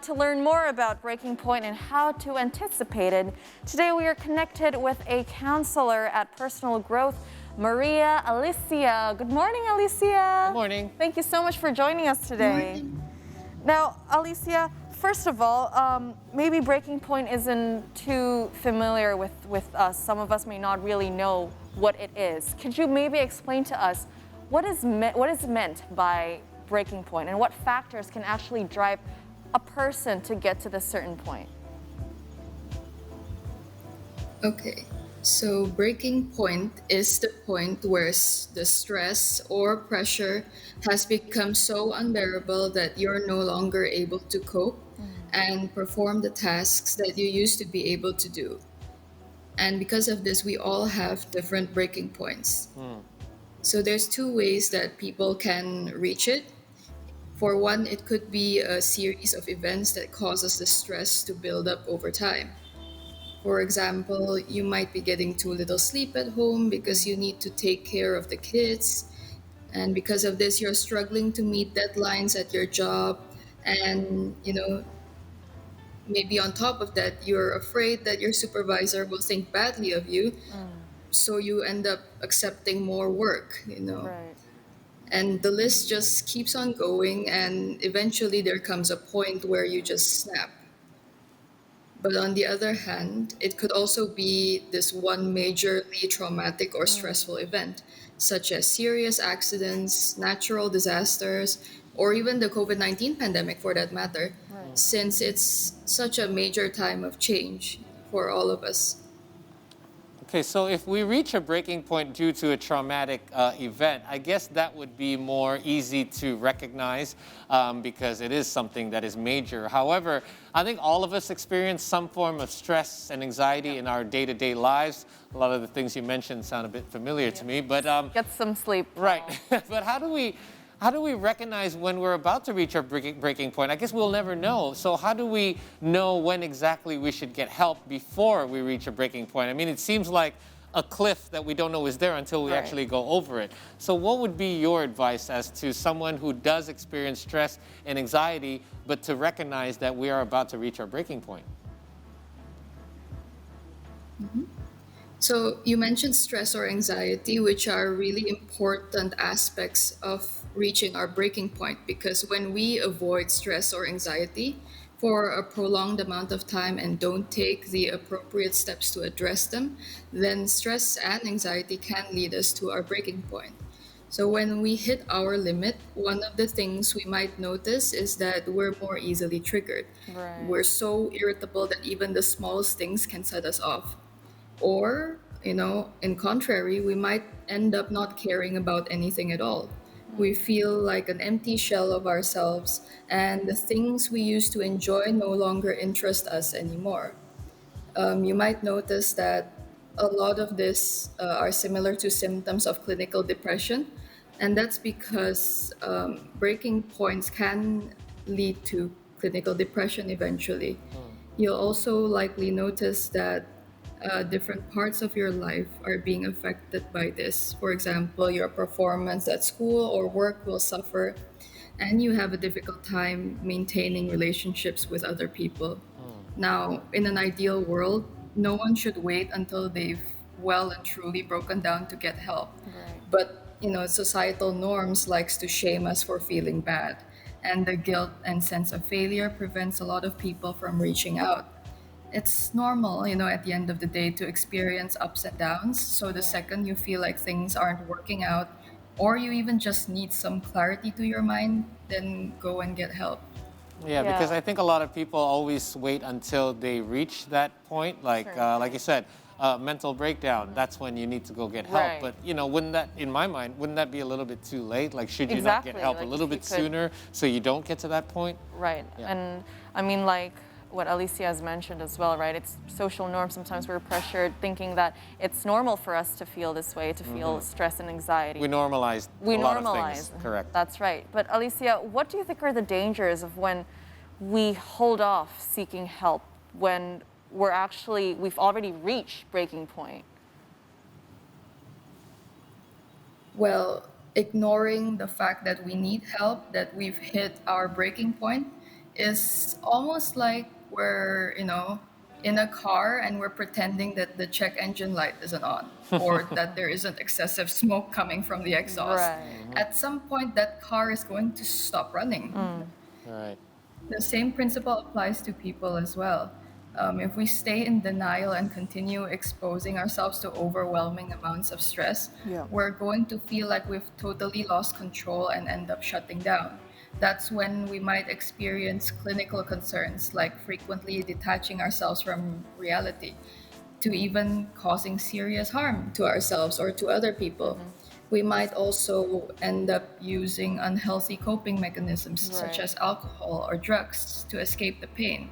To learn more about breaking point and how to anticipate it, today we are connected with a counselor at personal growth, Maria Alyssia. Good morning, Alyssia. Good morning. Thank you so much for joining us today. Now, Alyssia, first of all, maybe breaking point isn't too familiar with us. Some of us may not really know what it is. Could you maybe explain to us what is meant by breaking point and what factors can actually drive a person to get to this certain point? Okay, so breaking point is the point where the stress or pressure has become so unbearable that you're no longer able to cope and perform the tasks that you used to be able to do. And because of this, we all have different breaking points. So there's two ways that people can reach it. For one, it could be a series of events that causes the stress to build up over time. For example, you might be getting too little sleep at home because you need to take care of the kids. And because of this, you're struggling to meet deadlines at your job. And, maybe on top of that, you're afraid that your supervisor will think badly of you. So you end up accepting more work. Right. And the list just keeps on going. And eventually, there comes a point where you just snap. But on the other hand, it could also be this one majorly traumatic or stressful event, such as serious accidents, natural disasters, or even the COVID-19 pandemic for that matter, Right. since it's such a major time of change for all of us. Okay, so if we reach a breaking point due to a traumatic event, I guess that would be more easy to recognize because it is something that is major. However, I think all of us experience some form of stress and anxiety in our day-to-day lives. A lot of the things you mentioned sound a bit familiar to me, but Get some sleep. right. But how do we recognize when we're about to reach our breaking point? I guess we'll never know. So how do we know when exactly we should get help before we reach a breaking point? I mean, it seems like a cliff that we don't know is there until we Right. actually go over it. So what would be your advice as to someone who does experience stress and anxiety, but to recognize that we are about to reach our breaking point? So you mentioned stress or anxiety, which are really important aspects of reaching our breaking point because when we avoid stress or anxiety for a prolonged amount of time and don't take the appropriate steps to address them, then stress and anxiety can lead us to our breaking point. So when we hit our limit, one of the things we might notice is that we're more easily triggered. Right. We're so irritable that even the smallest things can set us off. Or, in contrary, we might end up not caring about anything at all. We feel like an empty shell of ourselves, and the things we used to enjoy no longer interest us anymore. You might notice that a lot of this are similar to symptoms of clinical depression, and that's because breaking points can lead to clinical depression eventually. You'll also likely notice that different parts of your life are being affected by this. For example, your performance at school or work will suffer, and you have a difficult time maintaining relationships with other people. Now, in an ideal world, no one should wait until they've well and truly broken down to get help. Right. But, societal norms likes to shame us for feeling bad. And the guilt and sense of failure prevents a lot of people from reaching out. It's normal, at the end of the day to experience ups and downs. So the second you feel like things aren't working out, or you even just need some clarity to your mind, then go and get help. Yeah, because Yeah. I think a lot of people always wait until they reach that point, Sure. like you said, mental breakdown. That's when you need to go get help. Right. But wouldn't that, in my mind, wouldn't that be a little bit too late? Like, should you not get Exactly, help a like, little if you bit could- sooner so you don't get to that point? Right. Yeah. And I mean, like what Alyssia has mentioned as well, right? It's social norms. Sometimes we're pressured thinking that it's normal for us to feel this way, to feel stress and anxiety. We normalize We a lot normalize. of things. Correct. That's right. But Alyssia, what do you think are the dangers of when we hold off seeking help when we've already reached breaking point? Well, ignoring the fact that we need help, that we've hit our breaking point, is almost like we're, in a car and we're pretending that the check engine light isn't on or that there isn't excessive smoke coming from the exhaust. Right. At some point, that car is going to stop running. Right. The same principle applies to people as well. If we stay in denial and continue exposing ourselves to overwhelming amounts of stress, Yeah. we're going to feel like we've totally lost control and end up shutting down. That's when we might experience clinical concerns like frequently detaching ourselves from reality, to even causing serious harm to ourselves or to other people. We might also end up using unhealthy coping mechanisms such Right. as alcohol or drugs to escape the pain.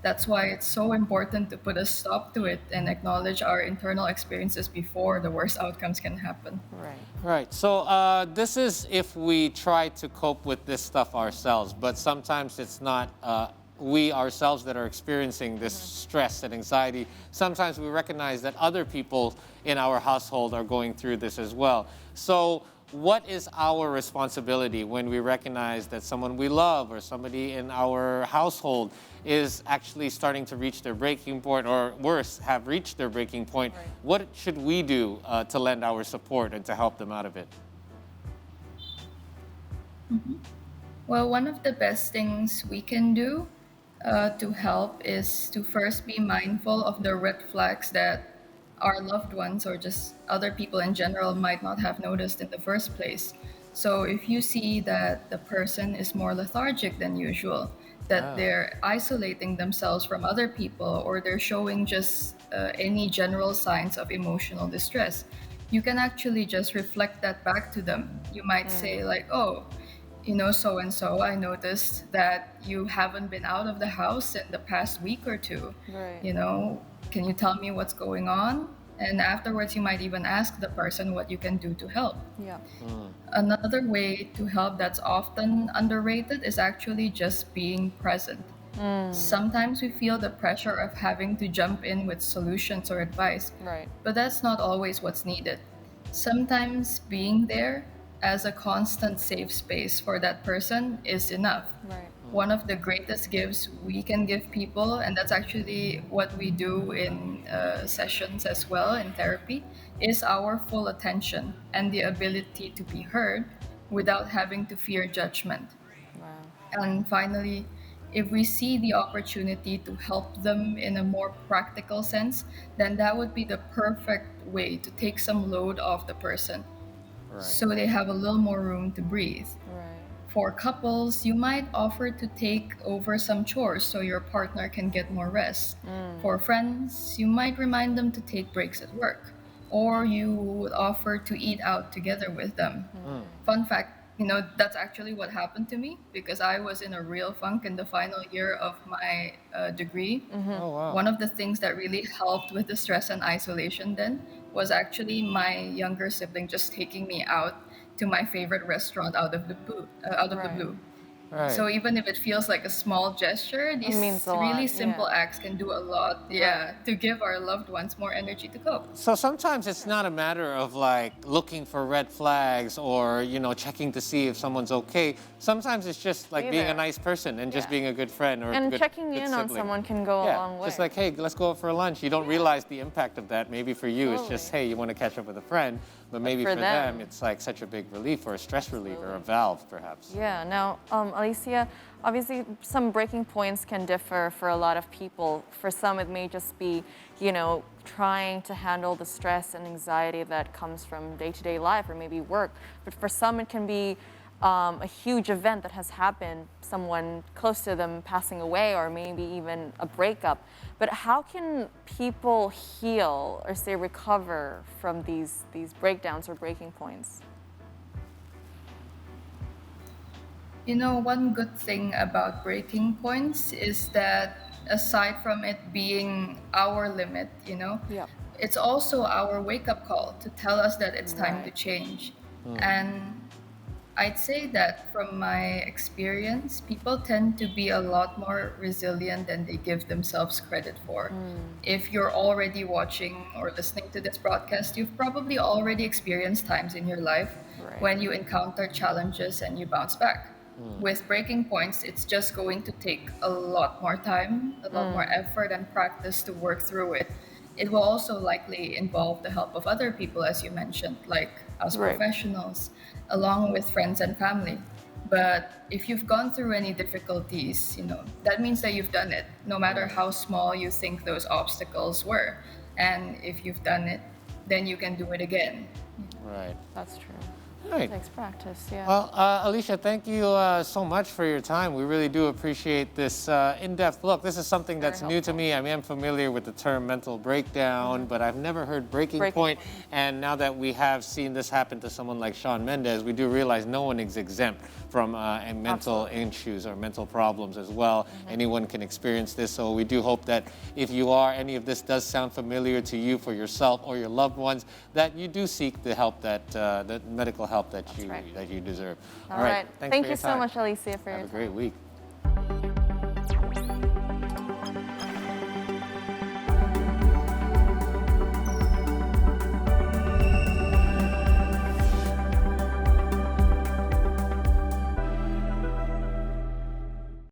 That's why it's so important to put a stop to it and acknowledge our internal experiences before the worst outcomes can happen. Right. Right. So this is if we try to cope with this stuff ourselves, but sometimes it's not we ourselves that are experiencing this stress and anxiety. Sometimes we recognize that other people in our household are going through this as well. So what is our responsibility when we recognize that someone we love or somebody in our household is actually starting to reach their breaking point, or worse, have reached their breaking point? Right. What should we do to lend our support and to help them out of it? Well, one of the best things we can do to help is to first be mindful of the red flags that our loved ones or just other people in general might not have noticed in the first place. So if you see that the person is more lethargic than usual, that Ah. they're isolating themselves from other people, or they're showing just any general signs of emotional distress, you can actually just reflect that back to them. You might say, like, oh, so and so, I noticed that you haven't been out of the house in the past week or two. Right. Can you tell me what's going on? And afterwards, you might even ask the person what you can do to help. Yeah. Another way to help that's often underrated is actually just being present. Sometimes we feel the pressure of having to jump in with solutions or advice, Right. but that's not always what's needed. Sometimes being there as a constant safe space for that person is enough. Right. One of the greatest gifts we can give people, and that's actually what we do in sessions as well in therapy, is our full attention and the ability to be heard without having to fear judgment. Wow. And finally, if we see the opportunity to help them in a more practical sense, then that would be the perfect way to take some load off the person Right. so they have a little more room to breathe. Right. For couples, you might offer to take over some chores so your partner can get more rest. For friends, you might remind them to take breaks at work, or you would offer to eat out together with them. Fun fact, that's actually what happened to me because I was in a real funk in the final year of my degree. Oh, wow. One of the things that really helped with the stress and isolation then was actually my younger sibling just taking me out to my favorite restaurant out of the Right. blue. Right. So even if it feels like a small gesture, these means a really lot, simple yeah. acts can do a lot, to give our loved ones more energy to cope. So sometimes it's not a matter of like looking for red flags or, checking to see if someone's okay. Sometimes it's just like Be being a there. nice person and just Yeah. being a good friend or a And good, checking good in on sibling. someone can go a Yeah, long way. just like, hey, let's go out for lunch. You don't realize the impact of that. Maybe for you, it's just, Totally. hey, you want to catch up with a friend. But maybe for for them, them- it's like such a big relief or a stress reliever, a valve perhaps. Yeah. Now, Alyssia, obviously, some breaking points can differ for a lot of people. For some, it may just be, trying to handle the stress and anxiety that comes from day-to-day life or maybe work. But for some, it can be a huge event that has happened, someone close to them passing away, or maybe even a breakup. But how can people heal or say recover from these breakdowns or breaking points? One good thing about breaking points is that aside from it being our limit, Yeah. it's also our wake up call to tell us that it's time to Right. change. And I'd say that from my experience, people tend to be a lot more resilient than they give themselves credit for. If you're already watching or listening to this broadcast, you've probably already experienced times in your life Right. when you encounter challenges and you bounce back. With breaking points, it's just going to take a lot more time, a lot more effort and practice to work through it. It will also likely involve the help of other people, as you mentioned, like us Right. professionals, along with friends and family. But if you've gone through any difficulties, that means that you've done it, no matter how small you think those obstacles were. And if you've done it, then you can do it again. Right. That's true. Right. It takes practice, yeah. Well, Alyssia, thank you so much for your time. We really do appreciate this in-depth look. This is something that's new to me. I mean, I'm familiar with the term mental breakdown, but I've never heard breaking point. And now that we have seen this happen to someone like Shawn Mendes, we do realize no one is exempt from mental issues or mental problems as well. Anyone can experience this. So we do hope that if any of this does sound familiar to you for yourself or your loved ones, that you do seek the help the medical help that you deserve. All right. Thanks Thank for you your so time. much, Alyssia, for your Have a time. great week.